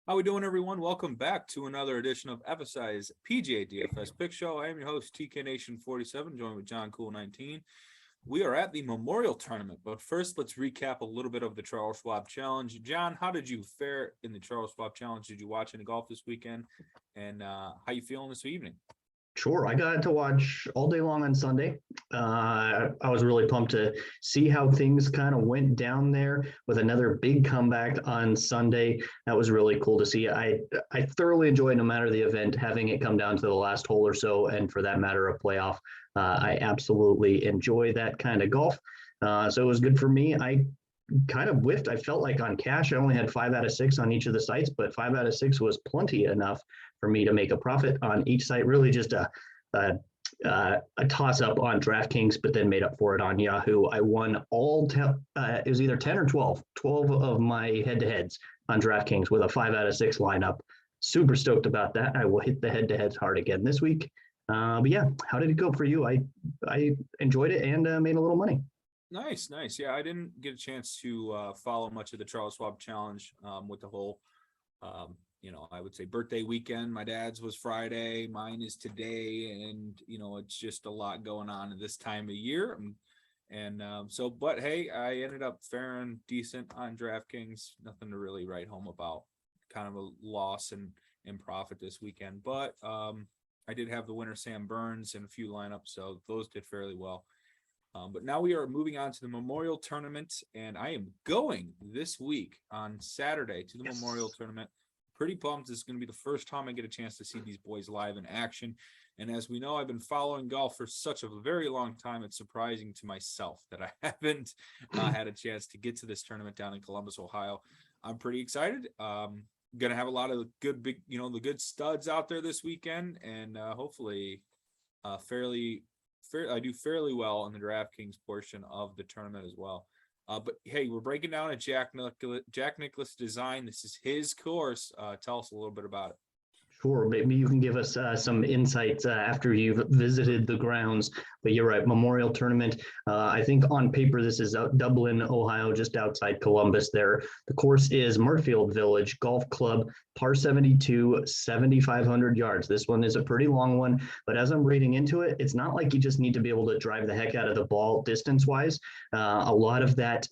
How we doing, everyone? Welcome back to another edition of FSI's PGA DFS Pick Show. I am your host, TK Nation 47, joined with John Cool 19. We are at the Memorial Tournament, but first, let's recap a little bit of the Charles Schwab Challenge. John, how did you fare in the Charles Schwab Challenge? Did you watch any golf this weekend? And how you feeling this evening? Sure. I got to watch all day long on Sunday. I was really pumped to see how things kind of went down there with another big comeback on Sunday. That was really cool to see. I thoroughly enjoyed, no matter the event, having it come down to the last hole or so, and for that matter, a playoff. I absolutely enjoy that kind of golf. So it was good for me. I kind of whiffed. I felt like on cash, I only had 5 out of 6 on each of the sites, but 5 out of 6 was plenty enough for me to make a profit on each site. Really just a toss up on DraftKings, but then made up for it on Yahoo. I won all, it was either 10 or 12 of my head-to-heads on DraftKings with a 5 out of 6 lineup. Super stoked about that. I will hit the head-to-heads hard again this week. But yeah, how did it go for you? I enjoyed it and made a little money. Nice. Yeah, I didn't get a chance to follow much of the Charles Schwab Challenge with the whole, I would say birthday weekend. My dad's was Friday, mine is today, and it's just a lot going on at this time of year. But hey, I ended up faring decent on DraftKings. Nothing to really write home about. Kind of a loss in profit this weekend, but I did have the winner Sam Burns in a few lineups, so those did fairly well. But now we are moving on to the Memorial Tournament, and I am going this week on Saturday to the Memorial Tournament. Pretty pumped. This is going to be the first time I get a chance to see these boys live in action. And as we know, I've been following golf for such a very long time. It's surprising to myself that I haven't had a chance to get to this tournament down in Columbus, Ohio. I'm pretty excited. Going to have a lot of good, big, the good studs out there this weekend, and hopefully I do fairly well in the DraftKings portion of the tournament as well. But hey, we're breaking down a Jack Nicklaus design. This is his course. Tell us a little bit about it. Sure, maybe you can give us some insights after you've visited the grounds. But you're right, Memorial Tournament. I think on paper this is Dublin, Ohio, just outside Columbus there. The course is Murfield Village Golf Club, par 72, 7,500 yards. This one is a pretty long one, but as I'm reading into it, it's not like you just need to be able to drive the heck out of the ball distance-wise. A lot of that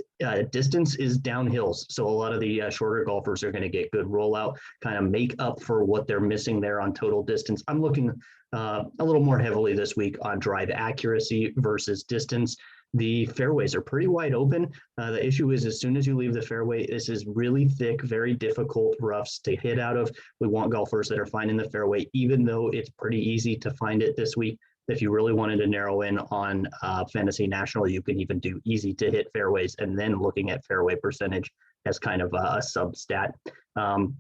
distance is downhills, so a lot of the shorter golfers are going to get good rollout, kind of make up for what they're missing there on total distance. I'm looking a little more heavily this week on drive accuracy versus distance. The fairways are pretty wide open. The issue is as soon as you leave the fairway, this is really thick, very difficult roughs to hit out of. We want golfers that are finding the fairway, even though it's pretty easy to find it this week. If you really wanted to narrow in on Fantasy National, you can even do easy to hit fairways and then looking at fairway percentage as kind of a sub stat.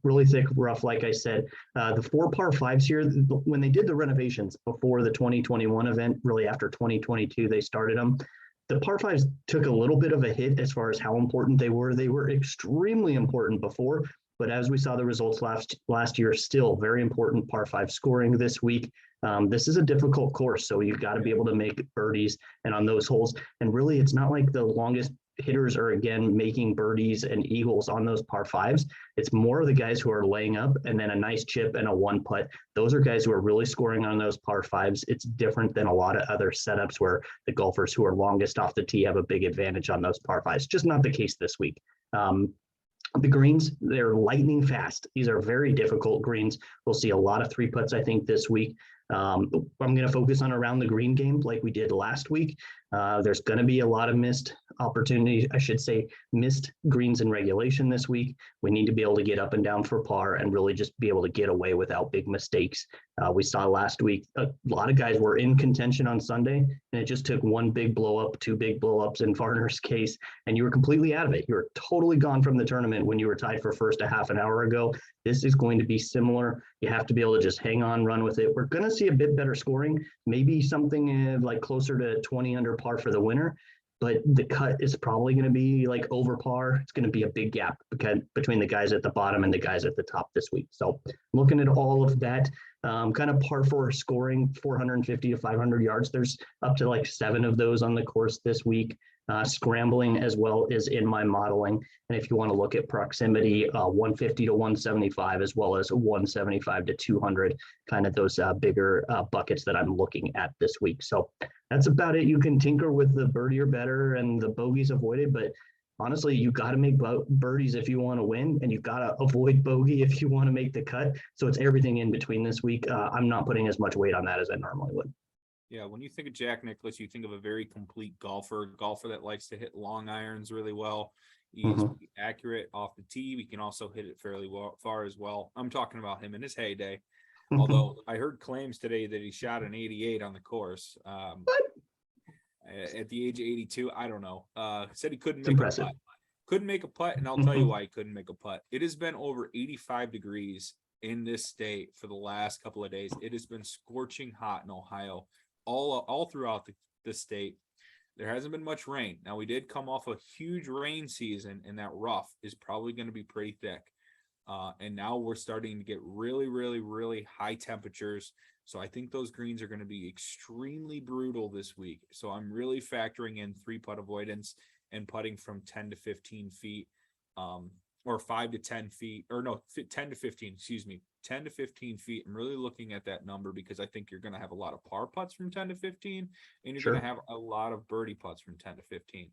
Really thick rough, like I said. The 4 par 5s here, when they did the renovations before the 2021 event, really after 2022, they started them. The par 5s took a little bit of a hit as far as how important they were. They were extremely important before, but as we saw the results last year, still very important par 5 scoring this week. This is a difficult course, so you've got to be able to make birdies and on those holes. And really, it's not like the longest hitters are, again, making birdies and eagles on those par 5s. It's more of the guys who are laying up and then a nice chip and a one putt. Those are guys who are really scoring on those par 5s. It's different than a lot of other setups where the golfers who are longest off the tee have a big advantage on those par 5s. Just not the case this week. The greens, they're lightning fast. These are very difficult greens. We'll see a lot of 3 putts, I think, this week. I'm going to focus on around the green game like we did last week. There's going to be a lot of missed opportunities, I should say, missed greens in regulation this week. We need to be able to get up and down for par and really just be able to get away without big mistakes. We saw last week, a lot of guys were in contention on Sunday, and it just took 1 big blow up, 2 big blow ups in Varner's case, and you were completely out of it. You were totally gone from the tournament when you were tied for first a half an hour ago. This is going to be similar. You have to be able to just hang on, run with it. We're going to see a bit better scoring, maybe something like closer to 20 under par for the winner, but the cut is probably going to be like over par. It's going to be a big gap between the guys at the bottom and the guys at the top this week. So looking at all of that, kind of par 4 scoring, 450 to 500 yards. There's up to like 7 of those on the course this week. scrambling as well as in my modeling. And if you want to look at proximity, 150 to 175, as well as 175 to 200, kind of those bigger buckets that I'm looking at this week. So that's about it. You can tinker with the birdie or better and the bogeys avoided, but honestly, you got to make birdies if you want to win, and you got to avoid bogey if you want to make the cut. So it's everything in between this week. I'm not putting as much weight on that as I normally would. Yeah, when you think of Jack Nicklaus, you think of a very complete golfer that likes to hit long irons really well. He's accurate off the tee. We can also hit it fairly far as well. I'm talking about him in his heyday. Although I heard claims today that he shot an 88 on the course. At the age of 82, I don't know. Said he couldn't make a putt. Couldn't make a putt, and I'll tell you why he couldn't make a putt. It has been over 85 degrees in this state for the last couple of days. It has been scorching hot in Ohio, all throughout the state. There hasn't been much rain. Now, we did come off a huge rain season, and that rough is probably going to be pretty thick. And now we're starting to get really, really, really high temperatures. So I think those greens are going to be extremely brutal this week. So I'm really factoring in 3-putt avoidance and putting from 10 to 15 feet, or 5 to 10 feet, or no, 10 to 15, excuse me, 10 to 15 feet. I'm really looking at that number because I think you're going to have a lot of par putts from 10 to 15, and you're going to have a lot of birdie putts from 10 to 15.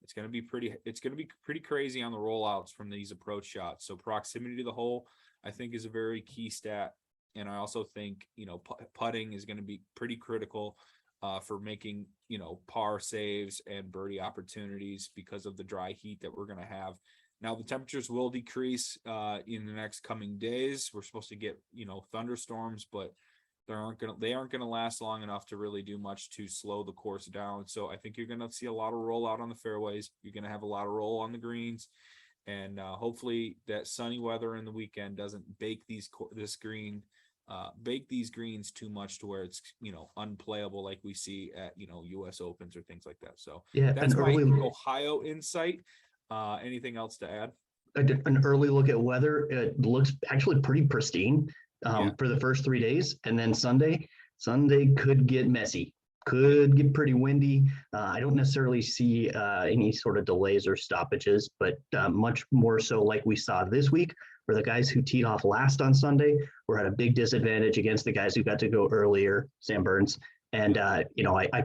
It's going to be pretty crazy on the rollouts from these approach shots. So proximity to the hole, I think, is a very key stat. And I also think, putting is going to be pretty critical for making, par saves and birdie opportunities because of the dry heat that we're going to have. Now, the temperatures will decrease in the next coming days. We're supposed to get, thunderstorms, but they aren't going to last long enough to really do much to slow the course down. So I think you're going to see a lot of roll out on the fairways. You're going to have a lot of roll on the greens, and hopefully that sunny weather in the weekend doesn't bake these greens too much to where it's unplayable like we see at US Opens or things like that. So yeah, that's my Ohio insight. Anything else to add? An early look at weather. It looks actually pretty pristine for the first 3 days, and then Sunday could get messy, could get pretty windy. I don't necessarily see any sort of delays or stoppages, but much more so like we saw this week, where the guys who teed off last on Sunday were at a big disadvantage against the guys who got to go earlier, Sam Burns. And, I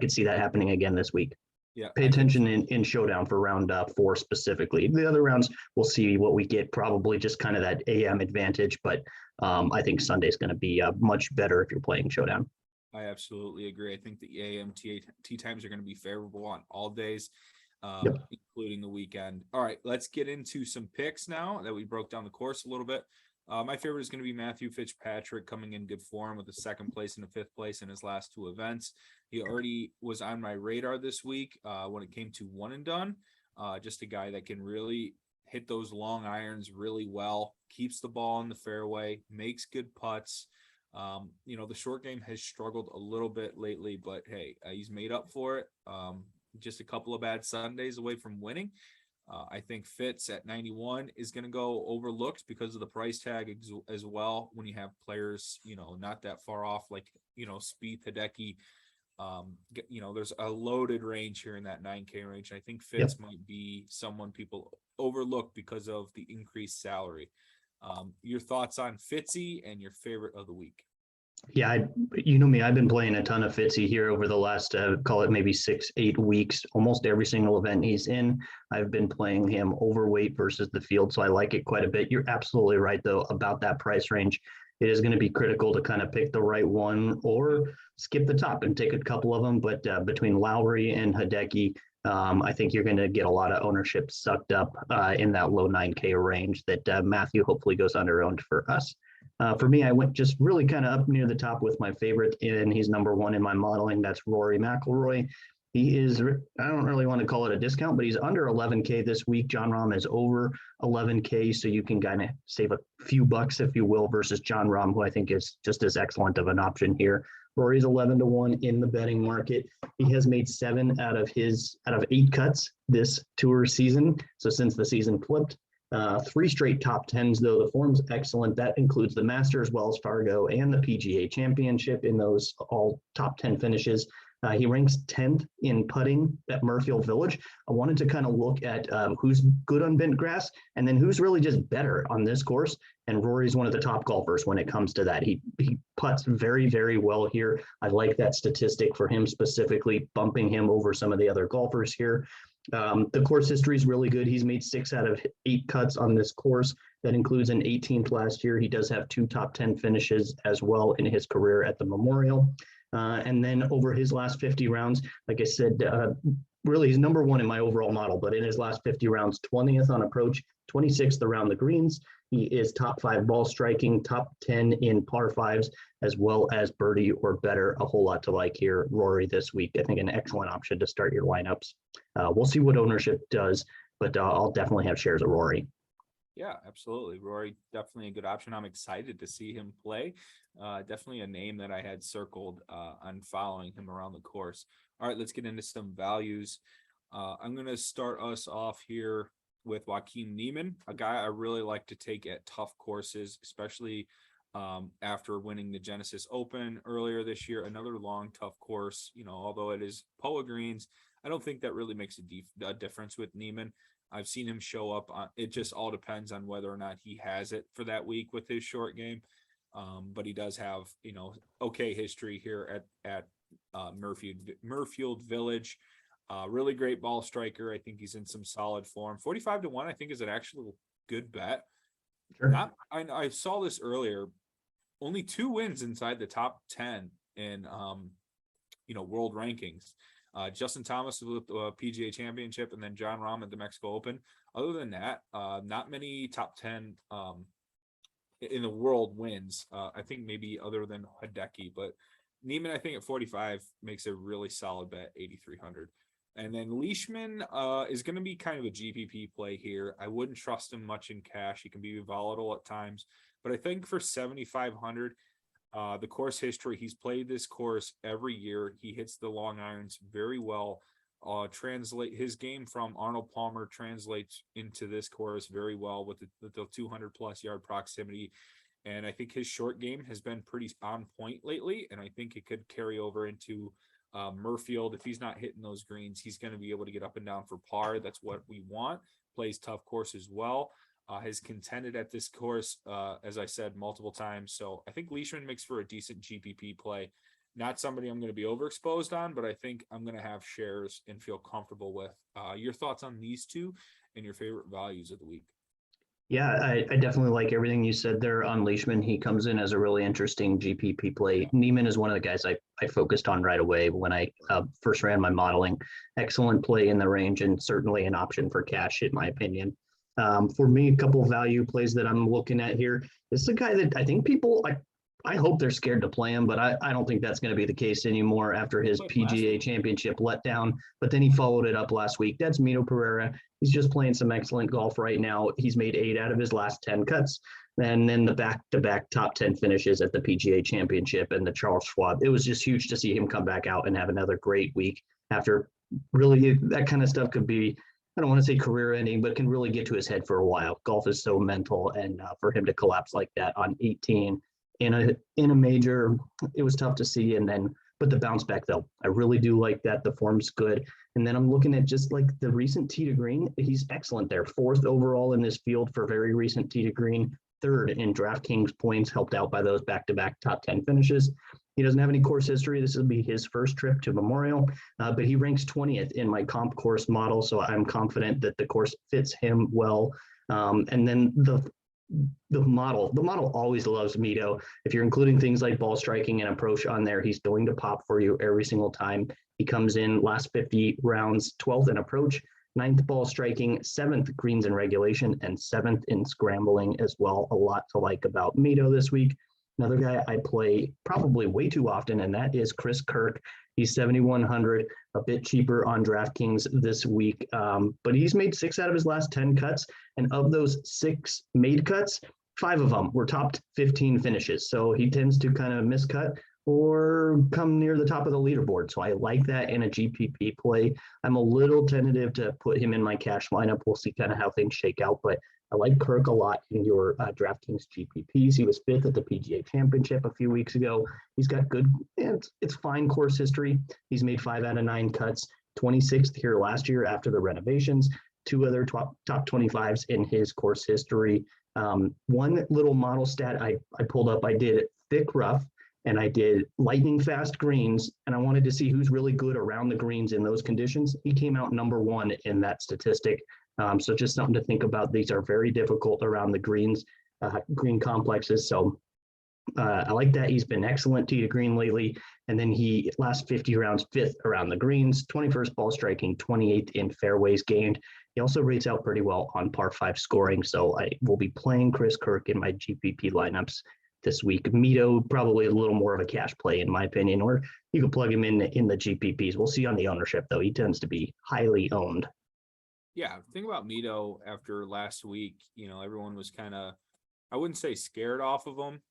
could see that happening again this week. Yeah. Pay attention in Showdown for round 4 specifically. The other rounds, we'll see what we get, probably just kind of that AM advantage. But I think Sunday's going to be much better if you're playing Showdown. I absolutely agree. I think the AM tee times are going to be favorable on all days, including the weekend. All right, let's get into some picks now that we broke down the course a little bit. My favorite is going to be Matthew Fitzpatrick, coming in good form with a 2nd place and a 5th place in his last 2 events. He already was on my radar this week when it came to one and done. Just a guy that can really hit those long irons really well, keeps the ball in the fairway, makes good putts. The short game has struggled a little bit lately, but hey, he's made up for it. Just a couple of bad Sundays away from winning. I think Fitz at 91 is going to go overlooked because of the price tag as well. When you have players, not that far off, like, Spieth, Hideki, there's a loaded range here in that 9K range. I think Fitz might be someone people overlook because of the increased salary. Your thoughts on Fitzy and your favorite of the week? Yeah, you know me, I've been playing a ton of Fitzy here over the last, call it maybe 6-8 weeks. Almost every single event he's in, I've been playing him overweight versus the field, so I like it quite a bit. You're absolutely right, though, about that price range. It is going to be critical to kind of pick the right one or skip the top and take a couple of them. But between Lowry and Hideki, I think you're going to get a lot of ownership sucked up in that low 9K range that Matthew hopefully goes under owned for us. For me, I went just really kind of up near the top with my favorite, and he's number 1 in my modeling. That's Rory McIlroy. He is, I don't really want to call it a discount, but he's under 11K this week. Jon Rahm is over 11K, so you can kind of save a few bucks, if you will, versus Jon Rahm, who I think is just as excellent of an option here. Rory's 11-1 in the betting market. He has made 7 out of 8 cuts this tour season. So since the season flipped, 3 straight top 10s, though. The form's excellent. That includes the Masters, Wells Fargo, and the PGA Championship in those all top 10 finishes. He ranks 10th in putting at Murfield Village. I wanted to kind of look at who's good on bent grass and then who's really just better on this course. And Rory's one of the top golfers when it comes to that. He putts very, very well here. I like that statistic for him specifically, bumping him over some of the other golfers here. The course history is really good. He's made 6 out of 8 cuts on this course. That includes an 18th last year. He does have 2 top 10 finishes as well in his career at the Memorial. And then over his last 50 rounds, like I said, really he's number 1 in my overall model, but in his last 50 rounds, 20th on approach, 26th around the greens. He is top 5 ball striking, top 10 in par 5s, as well as birdie or better. A whole lot to like here. Rory this week, I think an excellent option to start your lineups. We'll see what ownership does, but I'll definitely have shares of Rory. Yeah, absolutely. Rory, definitely a good option. I'm excited to see him play. Definitely a name that I had circled on following him around the course. All right, let's get into some values. I'm going to start us off here with Joaquin Niemann, a guy I really like to take at tough courses, especially after winning the Genesis Open earlier this year. Another long, tough course, although it is POA greens, I don't think that really makes a difference with Niemann. I've seen him show up. It just all depends on whether or not he has it for that week with his short game. But he does have, okay history here at Murfield Village. Really great ball striker. I think he's in some solid form. 45-1, I think, is an actual good bet. Sure. I saw this earlier. Only 2 wins inside the top 10 in world rankings. Justin Thomas with the PGA Championship, and then John Rahm at the Mexico Open. Other than that, not many top 10 in the world wins. I think maybe other than Hideki, but Niemann, I think at 45 makes a really solid bet, 8,300. And then Leishman is going to be kind of a GPP play here. I wouldn't trust him much in cash. He can be volatile at times, but I think for 7,500, the course history, he's played this course every year. He hits the long irons very well. Translate his game from Arnold Palmer translates into this course very well with the 200 plus yard proximity. And I think his short game has been pretty on point lately. And I think it could carry over into Murfield. If he's not hitting those greens, he's going to be able to get up and down for par. That's what we want. Plays tough course as well. Has contended at this course, as I said, multiple times. So I think Leishman makes for a decent GPP play. Not somebody I'm going to be overexposed on, but I think I'm going to have shares and feel comfortable with. Your thoughts on these two and your favorite values of the week? Yeah, I definitely like everything you said there on Leishman. He comes in as a really interesting GPP play. Niemann is one of the guys I focused on right away when I first ran my modeling. Excellent play in the range and certainly an option for cash, in my opinion. For me, a couple of value plays that I'm looking at here. This is a guy that I think people, I hope they're scared to play him, but I don't think that's going to be the case anymore after his PGA Championship letdown. But then he followed it up last week. That's MITO PEREIRA. He's just playing some excellent golf right now. He's made 8 out of his last 10 cuts. And then the back-to-back top 10 finishes at the PGA Championship and the Charles Schwab. It was just huge to see him come back out and have another great week after really that kind of stuff could be, I don't want to say career ending, but can really get to his head for a while. Golf is so mental, and for him to collapse like that on 18 in a major, it was tough to see. And then, but the bounce back though, I really do like that. The form's good. And then I'm looking at just like the recent tee to green. He's excellent there. 4th overall in this field for very recent tee to green. 3rd in DraftKings points, helped out by those back-to-back top 10 finishes. He doesn't have any course history. This will be his first trip to Memorial, but he ranks 20th in my comp course model. So I'm confident that the course fits him well. And then the model always loves MITO. If you're including things like ball striking and approach on there, he's going to pop for you every single time. He comes in last 50 rounds, 12th in approach, 9th ball striking, 7th greens in regulation, and 7th in scrambling as well. A lot to like about MITO this week. Another guy I play probably way too often, and that is Chris Kirk. He's 7,100, a bit cheaper on DraftKings this week, but he's made 6 out of his last 10 cuts, and of those 6 made cuts, 5 of them were top 15 finishes. So he tends to kind of miscut or come near the top of the leaderboard. So I like that in a GPP play. I'm a little tentative to put him in my cash lineup. We'll see kind of how things shake out, but I like Kirk a lot in your DraftKings GPPs. He was 5th at the PGA Championship a few weeks ago. He's got good, it's fine course history. He's made 5 out of 9 cuts, 26th here last year after the renovations, 2 other top 25s in his course history. One little model stat I pulled up, I did thick rough and I did lightning fast greens, and I wanted to see who's really good around the greens in those conditions. He came out number 1 in that statistic. So just something to think about. These are very difficult around the greens, green complexes. So I like that. He's been excellent tee to green lately. And then he last 50 rounds, 5th around the greens, 21st ball striking, 28th in fairways gained. He also rates out pretty well on par 5 scoring. So I will be playing Chris Kirk in my GPP lineups this week. MITO, probably a little more of a cash play in my opinion, or you can plug him in the GPPs. We'll see on the ownership though. He tends to be highly owned. Yeah, think about MITO after last week. Everyone was kind of, I wouldn't say scared off of him.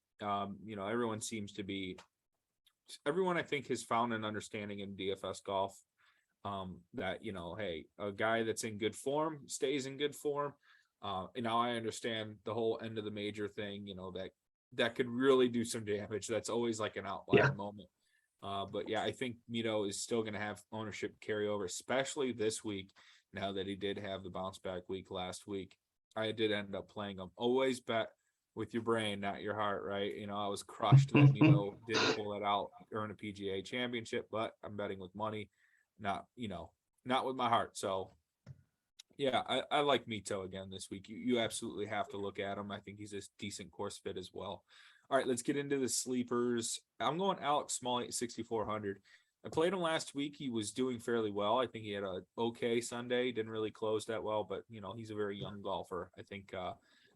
Everyone I think has found an understanding in DFS golf that, hey, a guy that's in good form stays in good form. And now I understand the whole end of the major thing, that could really do some damage. That's always like an outlier moment. But yeah, I think MITO is still going to have ownership carryover, especially this week. Now that he did have the bounce back week last week, I did end up playing him. Always bet with your brain, not your heart, right? I was crushed that didn't pull it out, earn a PGA championship, but I'm betting with money, not with my heart. So yeah, I like MITO again this week. You absolutely have to look at him. I think he's a decent course fit as well. All right, let's get into the sleepers. I'm going Alex Smalley at 6,400. I played him last week. He was doing fairly well. I think he had a okay Sunday. Didn't really close that well, but he's a very young golfer. I think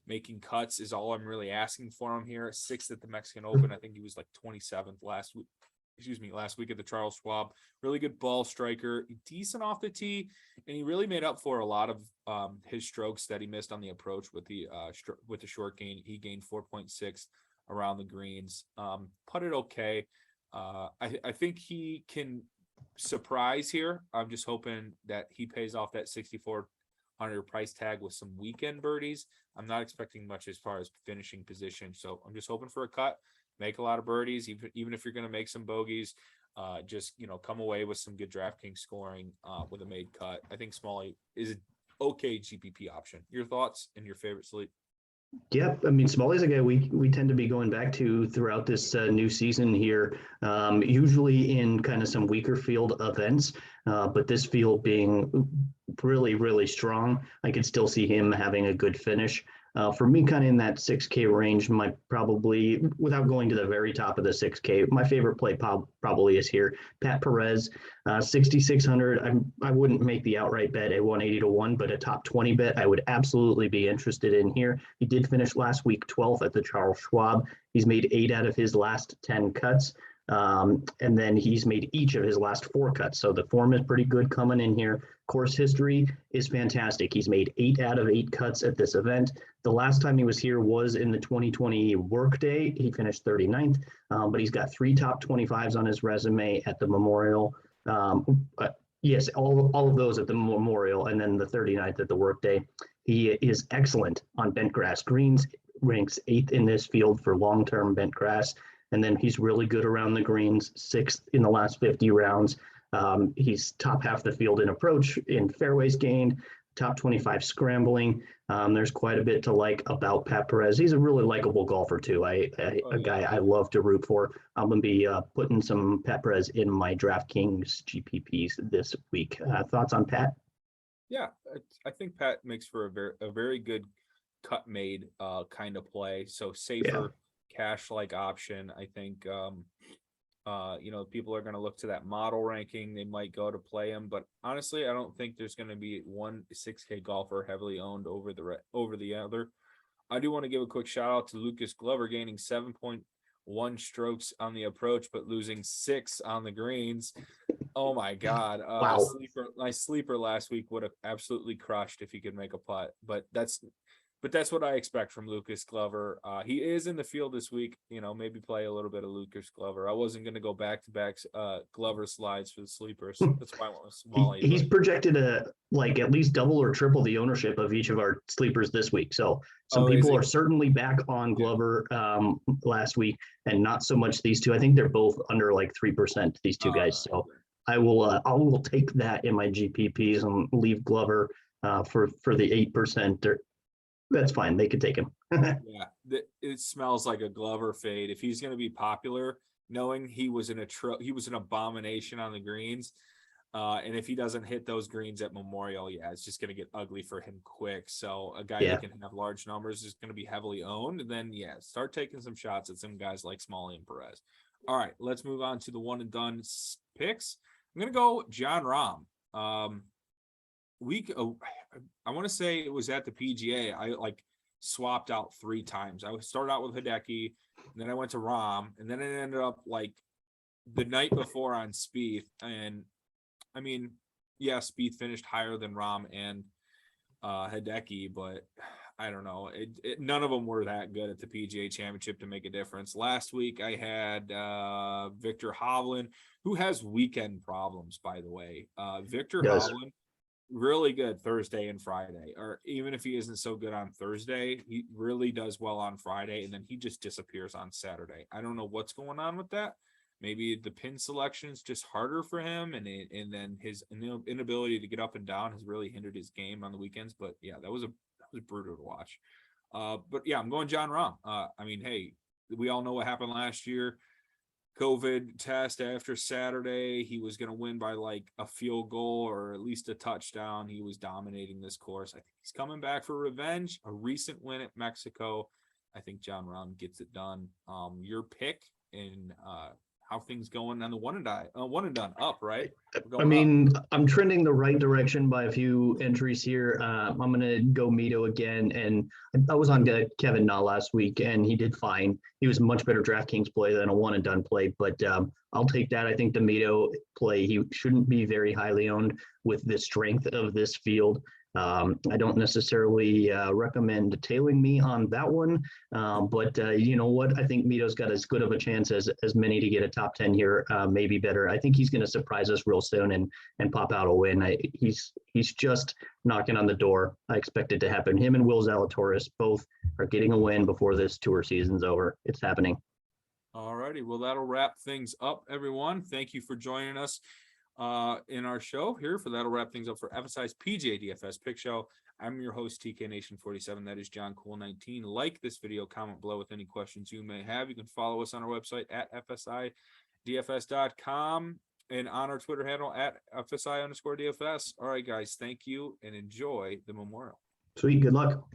making cuts is all I'm really asking for him here. 6th at the Mexican Open. I think he was like 27th last week. Last week at the Charles Schwab. Really good ball striker, decent off the tee, and he really made up for a lot of his strokes that he missed on the approach with the short gain. He gained 4.6 around the greens. Putted okay. I think he can surprise here. I'm just hoping that he pays off that 6,400 price tag with some weekend birdies. I'm not expecting much as far as finishing position, so I'm just hoping for a cut, make a lot of birdies, even if you're going to make some bogeys. Just come away with some good DraftKings scoring with a made cut. I think Smalley is an okay GPP option. Your thoughts and your favorite sleep? Yep, I mean, Smalley's a guy we tend to be going back to throughout this new season here, usually in kind of some weaker field events, but this field being really, really strong, I could still see him having a good finish. For me, kind of in that 6K range, might probably, without going to the very top of the 6K, my favorite play probably is here. Pat Perez, 6,600. I wouldn't make the outright bet at 180 to 1, but a top 20 bet I would absolutely be interested in here. He did finish last week 12th at the Charles Schwab. He's made 8 out of his last 10 cuts. And then he's made each of his last 4 cuts. So the form is pretty good coming in here. Course history is fantastic. He's made 8 out of 8 cuts at this event. The last time he was here was in the 2020 workday. He finished 39th, but he's got 3 top 25s on his resume at the Memorial. Yes, all of those at the Memorial, and then the 39th at the workday. He is excellent on bent grass greens, ranks 8th in this field for long-term bent grass. And then he's really good around the greens, 6th in the last 50 rounds. He's top half the field in approach, in fairways gained, top 25 scrambling. There's quite a bit to like about Pat Perez. He's a really likable golfer too. A guy I love to root for. I'm going to be putting some Pat Perez in my DraftKings GPPs this week. Thoughts on Pat? Yeah, I think Pat makes for a very good cut made kind of play. So safer cash like option. I think people are going to look to that model ranking. They might go to play him, but honestly, I don't think there's going to be one 6K golfer heavily owned over the other. I do want to give a quick shout out to Lucas Glover, gaining 7.1 strokes on the approach, but losing 6 on the greens. Oh my God. Wow. My sleeper last week would have absolutely crushed if he could make a putt, but that's but that's what I expect from Lucas Glover. He is in the field this week. You know, maybe play a little bit of Lucas Glover. I wasn't going to go back Glover slides for the sleepers. That's why I went with Smalley. He's projected like at least double or triple the ownership of each of our sleepers this week. So some people are certainly back on Glover last week, and not so much these two. I think they're both under like 3%, these two guys. So I will take that in my GPPs and leave Glover for the 8%. That's fine. They could take him. Yeah, it smells like a Glover fade. If he's going to be popular, knowing he was an abomination on the greens, and if he doesn't hit those greens at Memorial, it's just going to get ugly for him quick. So a guy that can have large numbers is going to be heavily owned. And then start taking some shots at some guys like Smalley and Perez. All right, let's move on to the one and done picks. I'm going to go John Rahm. I want to say it was at the PGA. I swapped out 3 times. I started out with Hideki, and then I went to Rahm, and then it ended up like the night before on Spieth. And I mean, Spieth finished higher than Rahm and Hideki, but I don't know. None of them were that good at the PGA Championship to make a difference. Last week I had Victor Hovland, who has weekend problems, by the way. Victor Hovland, really good Thursday and Friday, or even if he isn't so good on Thursday, he really does well on Friday, and then he just disappears on Saturday. I don't know what's going on with that. Maybe the pin selection is just harder for him, and then his inability to get up and down has really hindered his game on the weekends. But that was brutal to watch. But I'm going John Rahm. I mean, hey, we all know what happened last year. COVID test after Saturday, he was going to win by like a field goal or at least a touchdown. He was dominating this course. I think he's coming back for revenge. A recent win at Mexico. I think John Rahm gets it done. Your pick and how things going on the one and done up, right? I mean, I'm trending the right direction by a few entries here. I'm going to go MITO again. And I was on Kevin Na last week, and he did fine. He was a much better DraftKings play than a one and done play, but I'll take that. I think the MITO play, he shouldn't be very highly owned with the strength of this field. I don't necessarily recommend tailing me on that one, but you know what? I think Mito's got as good of a chance as many to get a top 10 here, maybe better. I think he's going to surprise us real soon and pop out a win. He's just knocking on the door. I expect it to happen. Him and Will Zalatoris both are getting a win before this tour season's over. It's happening. All righty. Well, that'll wrap things up, everyone. Thank you for joining us in our show here. That'll wrap things up for FSI's PGA DFS Pick Show. I'm your host, TK Nation 47. That is John Cool 19. Like this video, comment below with any questions you may have. You can follow us on our website at FSIDFS.com and on our Twitter handle at FSI_DFS. All right, guys, thank you and enjoy the Memorial. Sweet. Good luck.